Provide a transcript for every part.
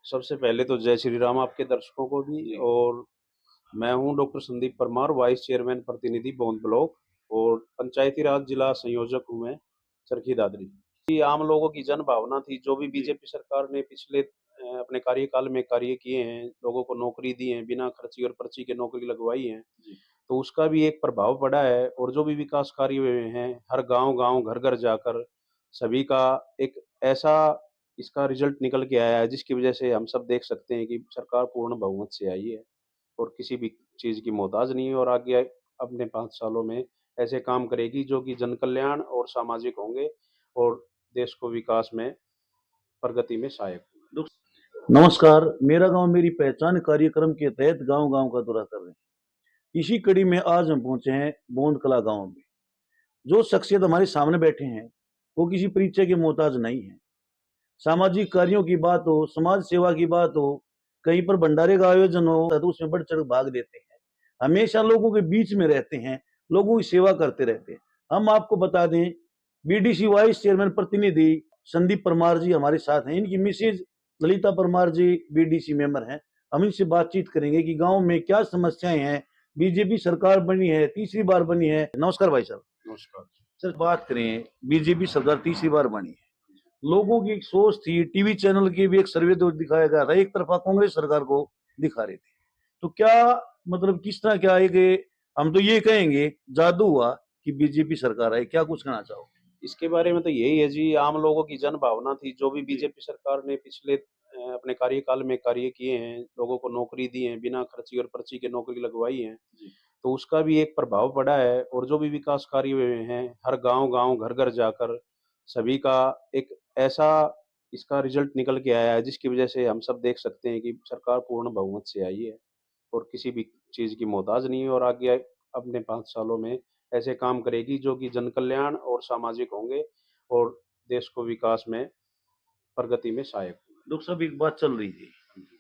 सबसे पहले तो जय श्री राम आपके दर्शकों को भी। जी, और मैं हूं doctor Sandeep Parmar, vice chairman प्रतिनिधि बौंद ब्लॉक और पंचायती राज जिला संयोजक हूं मैं चरखी दादरी। ये आम लोगों की जन भावना थी, जो भी जी, बीजेपी सरकार ने पिछले अपने कार्यकाल में कार्य किए हैं, लोगों को नौकरी दी है, बिना खर्ची और पर्ची के नौकरी लगवाई है, जी, तो उसका भी एक प्रभाव पड़ा है। और जो भी विकास कार्य हुए हैं, हर गांव-गांव, घर-घर जाकर सभी का एक ऐसा इसका रिजल्ट निकल के आया है, जिसकी वजह से हम सब देख सकते हैं कि सरकार पूर्ण बहुमत से आई है और किसी भी चीज़ की मोहताज नहीं है और आगे अपने 5 सालों में ऐसे काम करेगी जो कि जन कल्याण और सामाजिक होंगे और देश को विकास में, प्रगति में सहायक होंगे। दुख नमस्कार, मेरा गांव मेरी पहचान कार्यक्रम के तहत गांव-गांव का दौरा कर रहे हैं। इसी कड़ी में आज हम पहुंचे हैं बोंद कला गांव में। जो शख्सियत हमारे सामने बैठे हैं, वो किसी परिचय के मोहताज नहीं है। सामाजिक कार्यों की बात हो, समाज सेवा की बात हो, कहीं पर भंडारे का आयोजन हो, तो उसमें बढ़-चढ़ भाग देते हैं। हमेशा लोगों के बीच में रहते हैं, लोगों की सेवा करते रहते हैं। हम आपको बता दें, बीडीसी वाइस चेयरमैन प्रतिनिधि संदीप परमार जी हमारे साथ हैं। इनकी मिसेज ललिता परमार जी बीडीसी मेंबर हैं। हम इनसे बातचीत करेंगे कि गांव में क्या समस्याएं हैं। बीजेपी सरकार बनी है, तीसरी बार बनी है। नमस्कार भाई साहब। नमस्कार। सर बात करें, बीजेपी सरकार तीसरी बार बनी है। लोगों की एक सोच थी, टीवी चैनल की भी एक सर्वे तो दिखाया गया था, एक तरफा कांग्रेस सरकार को दिखा रहे थे। तो क्या मतलब किस तरह क्या है कि हम तो ये कहेंगे जादू हुआ कि बीजेपी सरकार आई, क्या कुछ कहना चाहोगे? इसके बारे में तो यही है जी, आम लोगों की जन भावना थी, जो भी जी, बीजेपी सरकार ने पिछले अपने कार्यकाल में कार्य किए हैं, लोगों को नौकरी दी है, बिना खर्ची और पर्ची के नौकरी लगवाई है, जी, तो उसका भी एक प्रभाव पड़ा है। और जो भी विकास कार्य हुए हैं, हर गांव-गांव, घर-घर जाकर सभी का एक ऐसा इसका रिजल्ट निकल के आया है, जिसकी वजह से हम सब देख सकते हैं कि सरकार पूर्ण बहुमत से आई है और किसी भी चीज़ की मोहताज नहीं है और आगे अपने 5 सालों में ऐसे काम करेगी जो कि जन कल्याण और सामाजिक होंगे और देश को विकास में, प्रगति में सहायक होंगे। डॉक्टर साहब एक बात चल रही थी,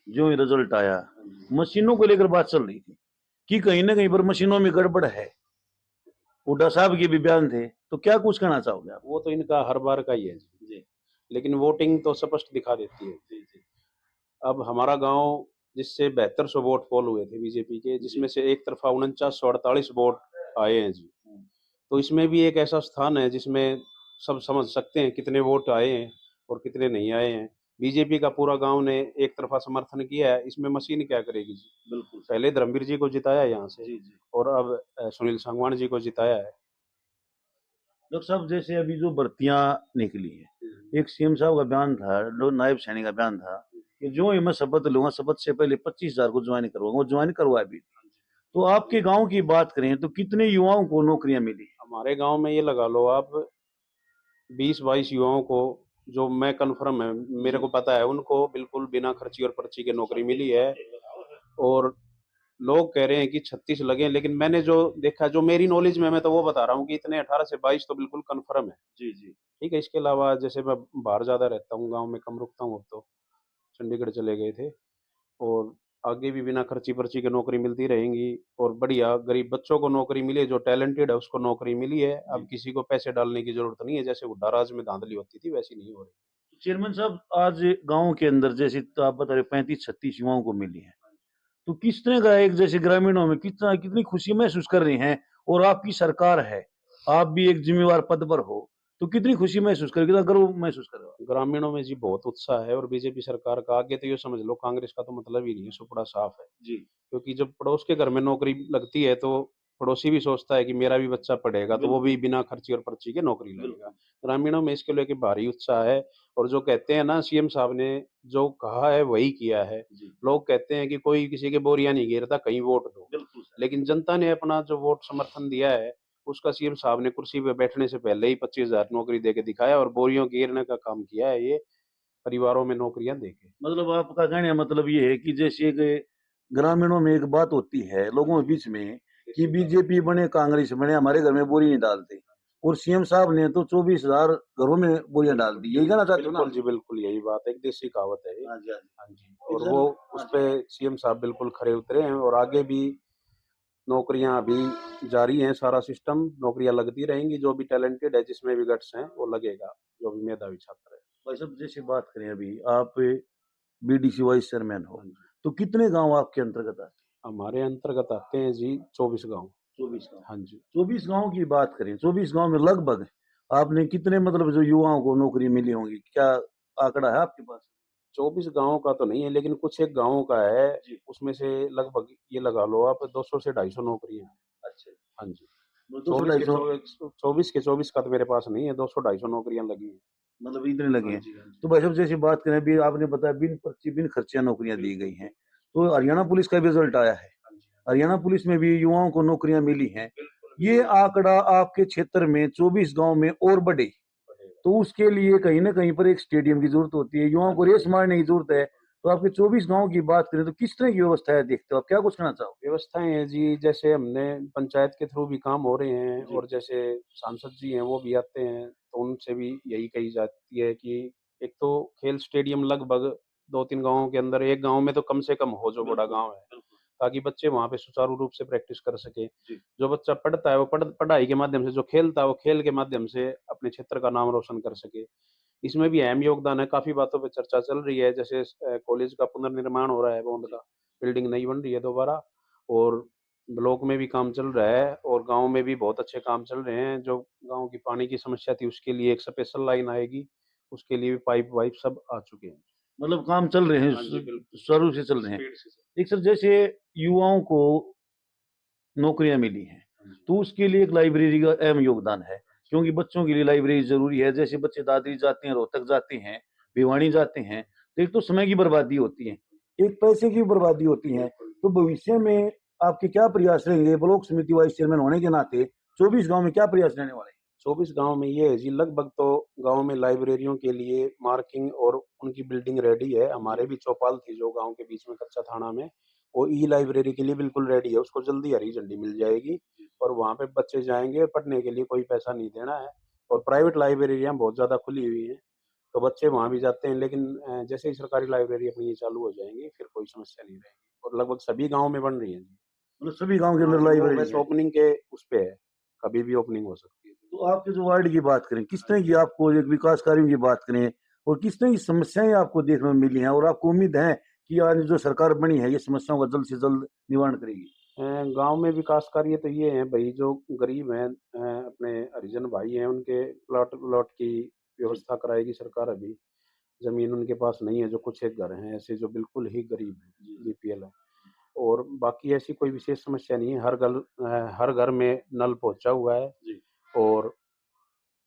जो रिजल्ट आया, हाँ जी। मशीनों को लेकर बात चल रही थी कि कहीं ना कहीं पर मशीनों में गड़बड़ है। हुड्डा साहब के भी बयान थे, तो क्या कुछ कहना चाहोगे आप? वो तो इनका हर बार का ही है जी, जी, लेकिन वोटिंग तो स्पष्ट दिखा देती है। जी, जी, अब हमारा गाँव जिससे 7200 वोट पोल हुए थे बीजेपी के, जी, जिसमें से एक तरफ़ा 4948 वोट आए हैं जी। हम्म, तो इसमें भी एक ऐसा स्थान है जिसमें सब समझ सकते हैं कितने वोट आए हैं और कितने नहीं आए हैं। बीजेपी का पूरा गाँव ने एक तरफ़ा समर्थन किया है, इसमें मशीन क्या करेगी जी। बिल्कुल सही। पहले धर्मवीर जी को जिताया यहाँ से जी, जी। और अब सुनील संगवान जी को जिताया है। डॉक्टर साहब जैसे अभी जो भर्तियां निकली है, हुँ, एक सीएम साहब का बयान था, जो नायब सैनिक का बयान था कि जो ही मैं शपथ लूंगा, शपथ से पहले 25,000 को ज्वाइन करवाऊंगा। वो ज्वाइन करवाया भी। तो आपके गांव की बात करें तो कितने युवाओं को नौकरियां मिली? हमारे गाँव में ये लगा लो आप 20-22 युवाओं को, जो मैं कन्फर्म है, मेरे जी, को पता है, उनको बिल्कुल बिना खर्ची और पर्ची के नौकरी मिली है। और लोग कह रहे हैं कि 36 लगे हैं, लेकिन मैंने जो देखा, जो मेरी नॉलेज में है, मैं तो वो बता रहा हूँ कि इतने 18 से 22 तो बिल्कुल कन्फर्म है। जी, जी, ठीक है, इसके अलावा जैसे मैं बाहर ज़्यादा रहता हूँ, गाँव में कम रुकता हूँ अब तो, चंडीगढ़ चले गए थे और आगे भी बिना खर्ची-पर्ची के नौकरी मिलती रहेंगी और बढ़िया गरीब बच्चों को नौकरी मिली है, जो टैलेंटेड है उसको नौकरी मिली है। अब जी। किसी को पैसे डालने की ज़रूरत नहीं है, जैसे हुड्डा राज में धाँधली होती थी, वैसी नहीं हो रही। चेयरमैन साहब आज गांव के अंदर जैसे तो आप बता रहे 35-36 युवाओं को मिली है, तो किस तरह का एक जैसे ग्रामीणों में कितना कितनी खुशी महसूस कर रहे हैं? और आपकी सरकार है, आप भी एक जिम्मेवार पद पर हो, तो कितनी खुशी महसूस कर, कितना गर्व महसूस कर रहे हो? ग्रामीणों में जी बहुत उत्साह है और बीजेपी सरकार का आगे तो ये समझ लो, कांग्रेस का तो मतलब ही नहीं है, सुपड़ा साफ है। जी, क्योंकि जब पड़ोस के घर में नौकरी लगती है, तो पड़ोसी भी सोचता है कि मेरा भी बच्चा पढ़ेगा, तो वो बिल्कुल, भी बिना खर्ची और पर्ची के नौकरी लगेगा। बिल्कुल। ग्रामीणों में इसको लेके भारी उत्साह है और जो कहते हैं ना, सीएम साहब ने जो कहा है वही किया है। जी, लोग कहते हैं कि कोई किसी के बोरियां नहीं घेरता, कहीं वोट दो। बिल्कुल सर। लेकिन जनता ने अपना जो वोट समर्थन दिया है, उसका सीएम साहब ने कुर्सी पे बैठने से पहले ही 25,000 नौकरी देके दिखाया और बोरियों घेरने का काम किया है ये, परिवारों में नौकरियां देके। मतलब आपका कहने का मतलब ये है कि जैसे एक ग्रामीणों में एक बात होती है लोगों के बीच में कि बीजेपी बने कांग्रेस बने हमारे घर में बोरी नहीं डालते, और सीएम साहब ने तो 24,000 घरों में बोरियां डाल दी, यही कहना चाहते हो ना बिल्कुल आप? जी, बिल्कुल यही बात है, एक देसी कहावत है ये। हाँ जी, हाँ हाँ जी। जी, फिर और सर, वो हाँ उसपे जी, सीएम साहब बिल्कुल खरे उतरे हैं और आगे भी नौकरियां अभी जारी हैं, सारा सिस्टम, नौकरियां लगती रहेंगी, जो भी टैलेंटेड है, जिसमें भी गट्स हैं, वो लगेगा, जो भी मेधावी छात्र है। भाई साहब जैसे बात करें अभी आप बीडीसी वाइस चेयरमैन हो। हाँ जी। तो कितने गाँव आपके अंतर्गत आते हमारे अंतर्गत आते हैं जी 24 गाँव। हैं? 24 गाँव। हाँ जी। 24 गाँव की बात करें, 24 गाँव में लगभग आपने कितने मतलब जो युवाओं को नौकरी मिली होंगी? क्या आंकड़ा है आपके पास? 24 गाँव का तो नहीं है, लेकिन कुछ एक गाँव का है, जी। उसमें से लगभग ये लगा लो आप 200 से 250 नौकरियाँ हैं। अच्छा। हाँ जी। वो 200 24 के 250 24 के 24 का तो मेरे पास नहीं है, 200 250 नौकरियाँ लगी हैं। मतलब इतने लगे हाँ हैं। जी, हाँ जी। तो भाई साहब जैसे बात करें अभी आपने बताया बिन पर्ची, बिन खर्चिया नौकरियाँ दी बिल्कुल, गई हैं। तो हरियाणा पुलिस का भी रिज़ल्ट आया है। हाँ जी, हाँ जी। हरियाणा पुलिस में भी युवाओं को नौकरियाँ मिली हैं। बिल्कुल, ये बिल्कुल आंकड़ा आपके क्षेत्र में 24 गाँव में और बढ़े, बढ़ेगा। तो उसके लिए कहीं न कहीं पर एक स्टेडियम की ज़रूरत होती है, युवाओं हाँ को जी, रेस बिल्कुल, मारने की ज़रूरत है। बिल्कुल। तो आपके 24 गाँव की बात करें तो किस तरह की व्यवस्थाएँ देखते हो आप? क्या कुछ कहना चाहोगे? व्यवस्थाएँ हैं जी, जैसे हमने पंचायत के थ्रू भी काम हो रहे हैं जी। और जैसे सांसद जी हैं, वो भी आते हैं, तो उनसे भी यही कही जाती है कि एक तो खेल स्टेडियम लगभग 2-3 गाँवों के अंदर, एक गाँव में तो कम से कम हो जो बड़ा बिल्कुल, गाँव है, बिल्कुल। ताकि बच्चे वहाँ पे सुचारू रूप से प्रैक्टिस कर सकें। जी। जो बच्चा पढ़ता है, वो पढ़ाई के माध्यम से, जो खेलता है, वो खेल के माध्यम से अपने क्षेत्र का नाम रोशन कर सके। इसमें भी अहम योगदान है, काफ़ी बातों पे चर्चा चल रही है, जैसे कॉलेज का पुनर्निर्माण हो रहा है गोंद जी। का, बिल्डिंग नई बन रही है दोबारा और ब्लॉक में भी काम चल रहा है और गाँव में भी बहुत अच्छे काम चल रहे हैं। जो गाँव की पानी की समस्या थी, उसके लिए एक स्पेशल लाइन आएगी, उसके लिए भी पाइप-वाइप सब आ चुके हैं। मतलब काम चल रहे हैं, हाँ जी, बिल्कुल। सुचारू से चल रहे हैं। स्पीड से चल एक सर जैसे युवाओं को नौकरियाँ मिली हैं, हाँ जी। तो उसके लिए एक लाइब्रेरी का अहम योगदान है, क्योंकि बच्चों के लिए लाइब्रेरी ज़रूरी है। जैसे बच्चे दादरी जाते हैं, रोहतक जाते हैं, भिवानी जाते हैं, तो एक तो समय की बर्बादी होती है, एक पैसे की बर्बादी होती है। बिल्कुल। तो भविष्य में आपके क्या प्रयास रहेंगे ब्लॉक समिति वाइस चेयरमैन होने के नाते 24 गाँव में क्या प्रयास रहने वाले हैं? 24 गाँव में ये है जी, लगभग तो गाँव में लाइब्रेरियों के लिए मार्किंग और उनकी बिल्डिंग रेडी है। जी। हमारे भी चौपाल थी जो गाँव के बीच में कच्चा थाना में, वो ई-लाइब्रेरी के लिए बिल्कुल रेडी है। उसको जल्दी हरी झंडी मिल जाएगी और वहाँ पे बच्चे जाएँगे, पढ़ने के लिए कोई पैसा नहीं देना है और प्राइवेट लाइब्रेरियाँ बहुत ज़्यादा खुली हुई हैं, तो बच्चे वहाँ भी जाते हैं। लेकिन जैसे ही सरकारी लाइब्रेरी अपनी ये चालू हो जाएँगी, फिर कोई समस्या नहीं रहेगी और लगभग सभी गाँव में बन रही हैं जी। मतलब सभी गाँव के हाँ अंदर जी, वो लाइब्रेरी बस है। ओपनिंग के उस पे है, कभी भी ओपनिंग हो सकती है। तो आपके जो वार्ड की बात करें, किस तरह की आपको एक विकास कार्यों की बात करें और किस तरह की समस्याएँ आपको देखने में मिली हैं और आपको उम्मीद है कि आज जो सरकार बनी है, ये समस्याओं का जल्द से जल्द निवारण करेगी? गाँव में विकास कार्य तो ये हैं भई, जो गरीब हैं, अपने हरिजन भाई हैं, उनके प्लॉट व्लॉट की जी, व्यवस्था कराएगी सरकार अभी। ज़मीन उनके पास नहीं है, जो कुछ एक घर हैं ऐसे जो बिल्कुल ही गरीब हैं, जी, बीपीएल हैं। और बाकी ऐसी कोई विशेष समस्या नहीं है, हर घर में नल पहुँचा हुआ है जी। और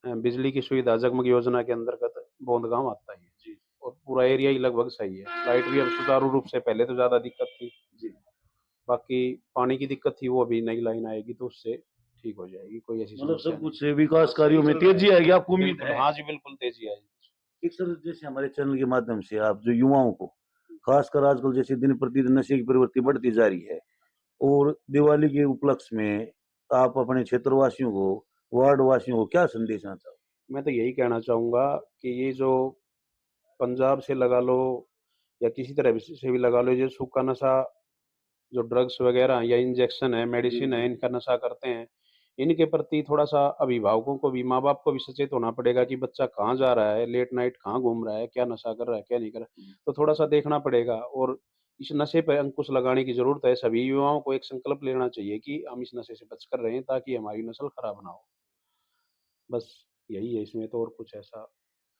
बिजली की सुविधा जगमग योजना के अंतर्गत बोंद गाँव आता ही है। जी, और पूरा एरिया ही लगभग सही है। लाइट भी अब सुचारू रूप से, पहले तो ज़्यादा दिक्कत थी। जी। बाकी पानी की दिक्कत थी, वो अभी नई लाइन आएगी तो उससे ठीक हो जाएगी, कोई ऐसी मतलब समस्या सब नहीं। कुछ विकास हाँ, कार्यों सही में चल रहा तेज़ी है। आएगी, आपको उम्मीद बिल्कुल, है? हाँ जी, बिल्कुल तेज़ी आएगी। एक सर जैसे हमारे चैनल के माध्यम से आप जो युवाओं को, खासकर आजकल जैसे दिन प्रतिदिन नशे की प्रवृत्ति बढ़ती जा रही है और दिवाली के उपलक्ष्य में आप अपने क्षेत्रवासियों को, वार्ड वासियों को क्या संदेश देना चाहोगे? मैं तो यही कहना चाहूँगा कि ये जो पंजाब से लगा लो या किसी तरह भी से भी लगा लो, ये सूखा नशा, जो ड्रग्स वग़ैरह या इंजेक्शन है, जी, मेडिसिन है, जी। इनका नशा करते हैं, इनके प्रति थोड़ा-सा अभिभावकों को भी, माँ-बाप को भी सचेत होना पड़ेगा कि बच्चा कहाँ जा रहा है, लेट नाइट कहाँ घूम रहा है, क्या नशा कर रहा है, क्या नहीं कर रहा है। तो थोड़ा-सा देखना पड़ेगा और इस नशे पे अंकुश लगाने की ज़रूरत है। सभी युवाओं को एक संकल्प लेना चाहिए कि हम इस नशे से बचकर रहें ताकि हमारी नस्ल खराब ना हो। बस यही है, इसमें तो और कुछ ऐसा।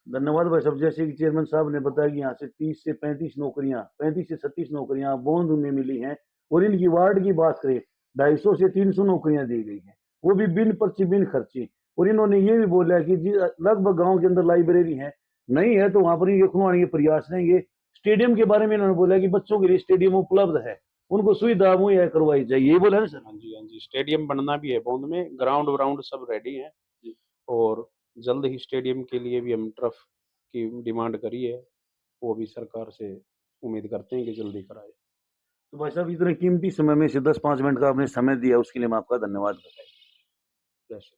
धन्यवाद भाई साहब। जैसे कि चेयरमैन साहब ने बताया कि यहाँ से 30 से 35 नौकरियाँ, 35 से 36 नौकरियाँ बोंद में मिली हैं और इनकी वार्ड की बात करें, 250 से 300 नौकरियाँ दी गई हैं, वो भी बिन पर्ची, बिन खर्ची। और इन्होंने ये भी बोला है कि जी लगभग गाँव के अंदर लाइब्रेरी है, नहीं है तो वहाँ पर ये खुलवाने के प्रयास रहेंगे। स्टेडियम के बारे में इन्होंने बोला है कि बच्चों के लिए स्टेडियम उपलब्ध है, उनको सुविधा मुहैया करवाई जाए, यही बोला है ना सर? हाँ जी, हाँ जी, स्टेडियम बनना भी है बौंद में, ग्राउंड-व्राउंड सब रेडी हैं और जल्द ही स्टेडियम के लिए भी हम टर्फ की डिमांड करी है, वो भी सरकार से उम्मीद करते हैं कि जल्दी कराएँ। तो भाई साहब इतने कीमती समय में से 10-5 मिनट का आपने समय दिया उसके लिए मैं आपका धन्यवाद करता हूँ। जय श्री